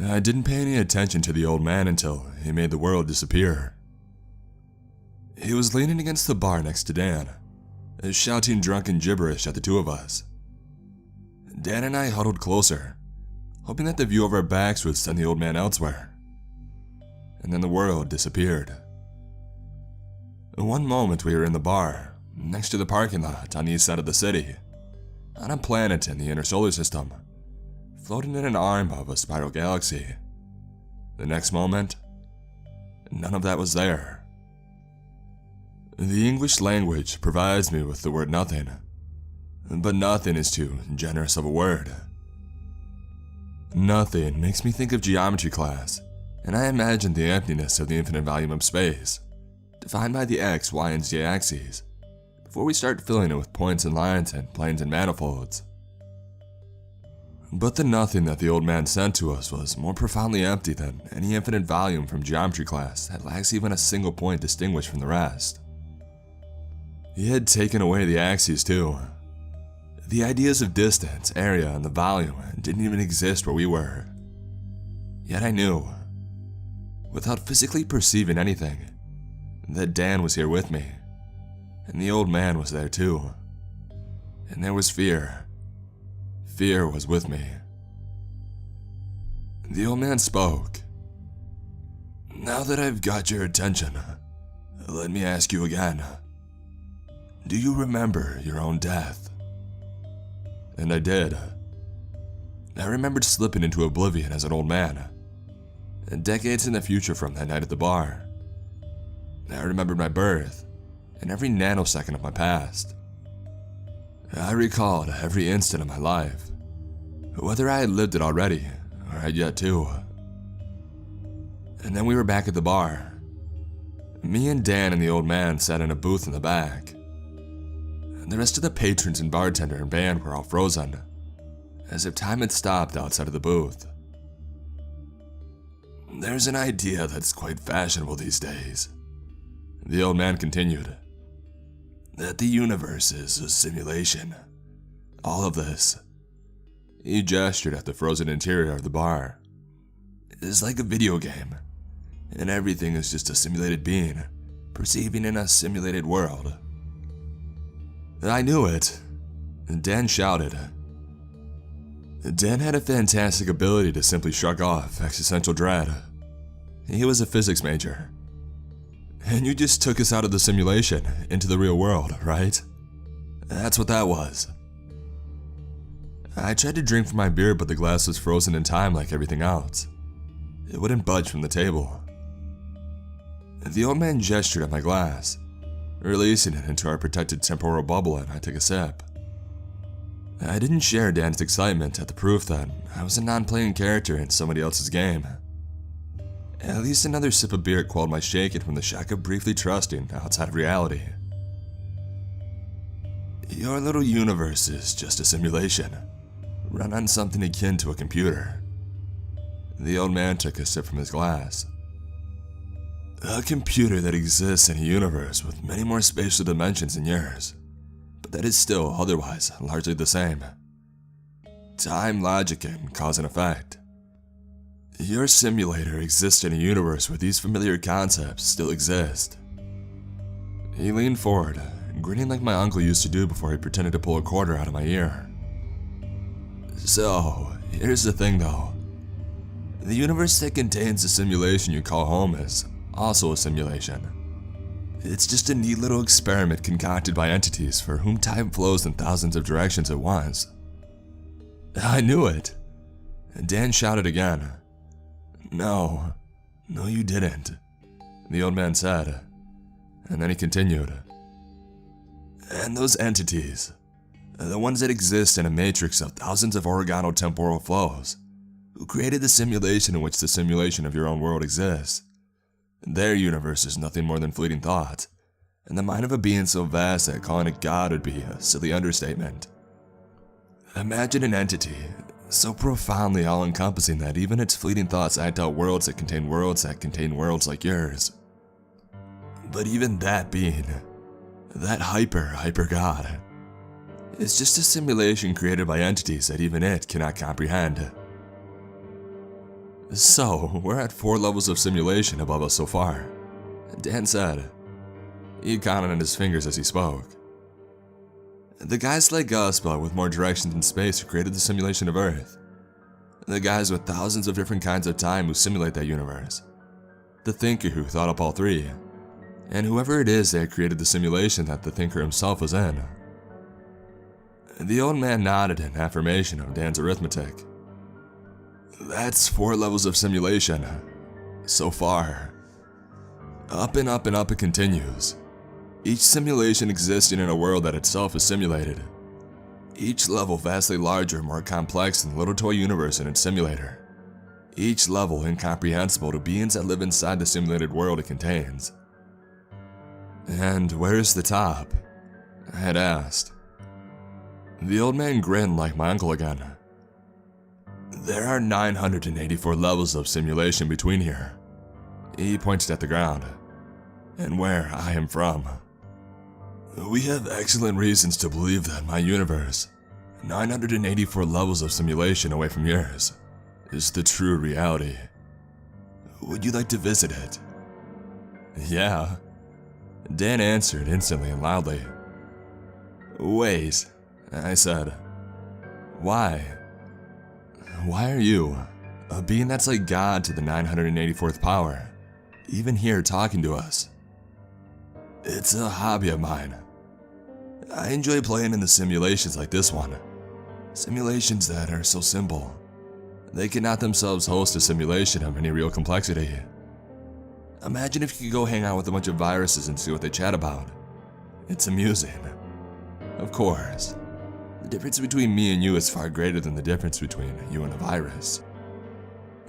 I didn't pay any attention to the old man until he made the world disappear. He was leaning against the bar next to Dan, shouting drunken gibberish at the two of us. Dan and I huddled closer, hoping that the view of our backs would send the old man elsewhere. And then the world disappeared. One moment we were in the bar, next to the parking lot on the east side of the city, on a planet in the inner solar system, floating in an arm of a spiral galaxy. The next moment, none of that was there. The English language provides me with the word nothing, but nothing is too generous of a word. Nothing makes me think of geometry class, and I imagine the emptiness of the infinite volume of space, defined by the x, y, and z axes, before we start filling it with points and lines and planes and manifolds. But the nothing that the old man sent to us was more profoundly empty than any infinite volume from geometry class that lacks even a single point distinguished from the rest. He had taken away the axes too. The ideas of distance, area, and the volume didn't even exist where we were. Yet I knew, without physically perceiving anything, that Dan was here with me, and the old man was there too. And there was fear. Fear was with me. The old man spoke. "Now that I've got your attention, let me ask you again. Do you remember your own death?" And I did. I remembered slipping into oblivion as an old man, decades in the future from that night at the bar. I remembered my birth and every nanosecond of my past. I recalled every instant of my life, whether I had lived it already or had yet to. And then we were back at the bar. Me and Dan and the old man sat in a booth in the back. The rest of the patrons and bartender and band were all frozen, as if time had stopped outside of the booth. "There's an idea that's quite fashionable these days," the old man continued, "that the universe is a simulation. All of this," he gestured at the frozen interior of the bar, "is like a video game, and everything is just a simulated being, perceiving in a simulated world." I knew it. Dan shouted. Dan had a fantastic ability to simply shrug off existential dread. He was a physics major. "And you just took us out of the simulation, into the real world, right? That's what that was." I tried to drink from my beer, but the glass was frozen in time like everything else. It wouldn't budge from the table. The old man gestured at my glass, releasing it into our protected temporal bubble, and I took a sip. I didn't share Dan's excitement at the proof that I was a non-playing character in somebody else's game. At least another sip of beer quelled my shaking from the shock of briefly trusting outside of reality. "Your little universe is just a simulation, run on something akin to a computer." The old man took a sip from his glass. "A computer that exists in a universe with many more spatial dimensions than yours, but that is still otherwise largely the same. Time, logic, and cause and effect. Your simulator exists in a universe where these familiar concepts still exist." He leaned forward, grinning like my uncle used to do before he pretended to pull a quarter out of my ear. "So, here's the thing though. The universe that contains the simulation you call home is also a simulation. It's just a neat little experiment concocted by entities for whom time flows in thousands of directions at once." I knew it. Dan shouted again. No, you didn't," the old man said, and then he continued. "And those entities, the ones that exist in a matrix of thousands of orthogonal temporal flows, who created the simulation in which the simulation of your own world exists, their universe is nothing more than fleeting thought, and the mind of a being so vast that calling it God would be a silly understatement. Imagine an entity so profoundly all-encompassing that even its fleeting thoughts act out worlds that contain worlds like yours. But even that being, that hyper God, is just a simulation created by entities that even it cannot comprehend. So, we're at 4 levels of simulation above us so far, Dan said. He counted on his fingers as he spoke. The guys like us, but with more directions in space, who created the simulation of Earth. The guys with thousands of different kinds of time who simulate that universe. The thinker who thought up all 3. And whoever it is that created the simulation that the thinker himself was in. The old man nodded in affirmation of Dan's arithmetic. That's 4 levels of simulation. So far. Up and up and up it continues. Each simulation existing in a world that itself is simulated. Each level vastly larger and more complex than the little toy universe in its simulator. Each level incomprehensible to beings that live inside the simulated world it contains. And where's the top? I had asked. The old man grinned like my uncle again. There are 984 levels of simulation between here. He pointed at the ground. And where I am from. We have excellent reasons to believe that my universe, 984 levels of simulation away from yours, is the true reality. Would you like to visit it? Yeah. Dan answered instantly and loudly. Wait, I said. Why? Why are you, a being that's like God to the 984th power, even here talking to us? It's a hobby of mine. I enjoy playing in the simulations like this one. Simulations that are so simple. They cannot themselves host a simulation of any real complexity. Imagine if you could go hang out with a bunch of viruses and see what they chat about. It's amusing. Of course. The difference between me and you is far greater than the difference between you and a virus.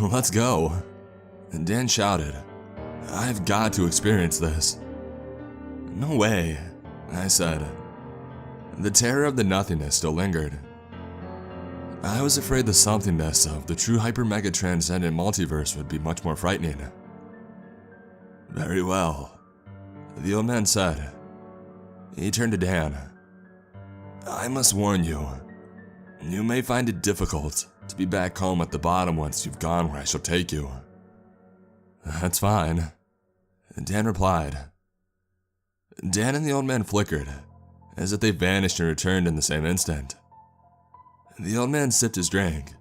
Let's go. And Dan shouted, I've got to experience this. No way, I said. The terror of the nothingness still lingered. I was afraid the somethingness of the true hyper-mega transcendent multiverse would be much more frightening. Very well, the old man said. He turned to Dan. I must warn you, you may find it difficult to be back home at the bottom once you've gone where I shall take you. That's fine, Dan replied. Dan and the old man flickered, as if they vanished and returned in the same instant. The old man sipped his drink,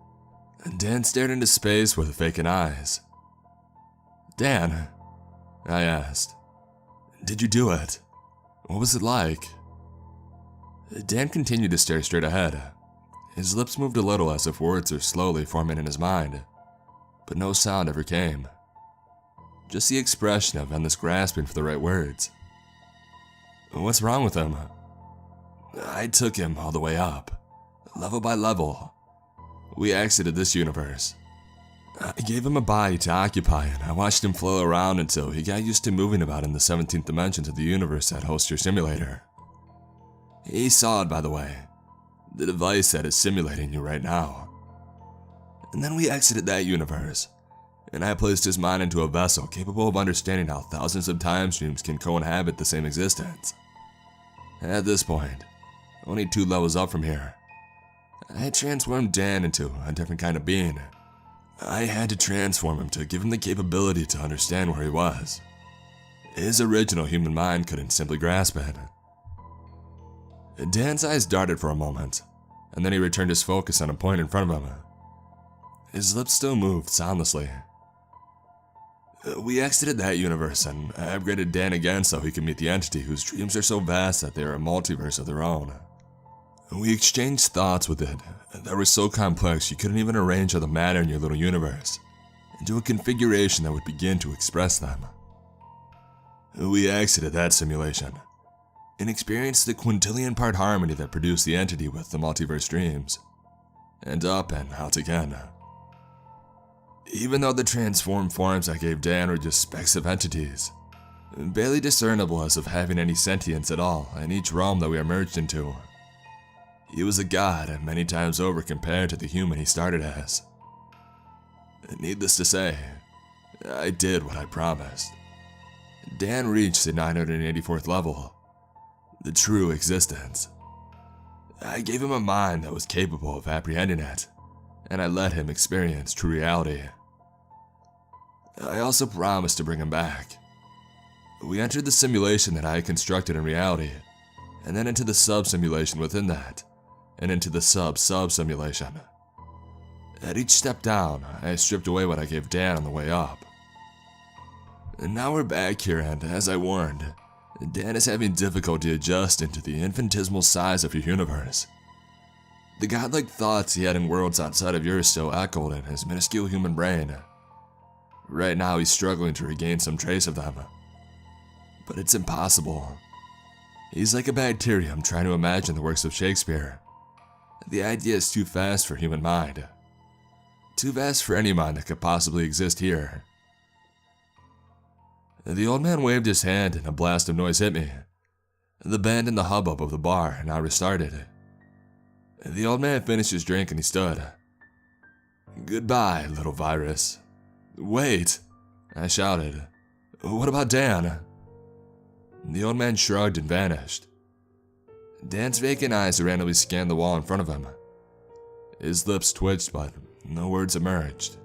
and Dan stared into space with vacant eyes. Dan, I asked, did you do it? What was it like? Dan continued to stare straight ahead. His lips moved a little as if words were slowly forming in his mind, but no sound ever came. Just the expression of endless grasping for the right words. What's wrong with him? I took him all the way up, level by level. We exited this universe. I gave him a body to occupy and I watched him flow around until he got used to moving about in the 17th dimensions of the universe that hosts your simulator. He saw it, by the way, the device that is simulating you right now. And then we exited that universe, and I placed his mind into a vessel capable of understanding how thousands of time streams can co-inhabit the same existence. At this point, only 2 levels up from here, I had transformed Dan into a different kind of being. I had to transform him to give him the capability to understand where he was. His original human mind couldn't simply grasp it. Dan's eyes darted for a moment, and then he returned his focus on a point in front of him. His lips still moved soundlessly. We exited that universe and I upgraded Dan again so he could meet the entity whose dreams are so vast that they are a multiverse of their own. We exchanged thoughts with it that were so complex you couldn't even arrange all the matter in your little universe into a configuration that would begin to express them. We exited that simulation and experienced the quintillion-part harmony that produced the entity with the multiverse dreams, and up and out again. Even though the transformed forms I gave Dan were just specks of entities, barely discernible as of having any sentience at all in each realm that we emerged into. He was a god many times over compared to the human he started as. Needless to say, I did what I promised. Dan reached the 984th level, the true existence. I gave him a mind that was capable of apprehending it, and I let him experience true reality. I also promised to bring him back. We entered the simulation that I had constructed in reality, and then into the sub-simulation within that, and into the sub-sub-simulation. At each step down, I stripped away what I gave Dan on the way up. And now we're back here, and as I warned, Dan is having difficulty adjusting to the infinitesimal size of your universe. The godlike thoughts he had in worlds outside of yours still echoed in his minuscule human brain. Right now he's struggling to regain some trace of them. But it's impossible. He's like a bacterium trying to imagine the works of Shakespeare. The idea is too vast for human mind. Too vast for any mind that could possibly exist here. The old man waved his hand and a blast of noise hit me. The band and the hubbub of the bar now restarted. The old man finished his drink and he stood. "Goodbye, little virus." "Wait," I shouted. "What about Dan?" The old man shrugged and vanished. Dan's vacant eyes randomly scanned the wall in front of him. His lips twitched, but no words emerged.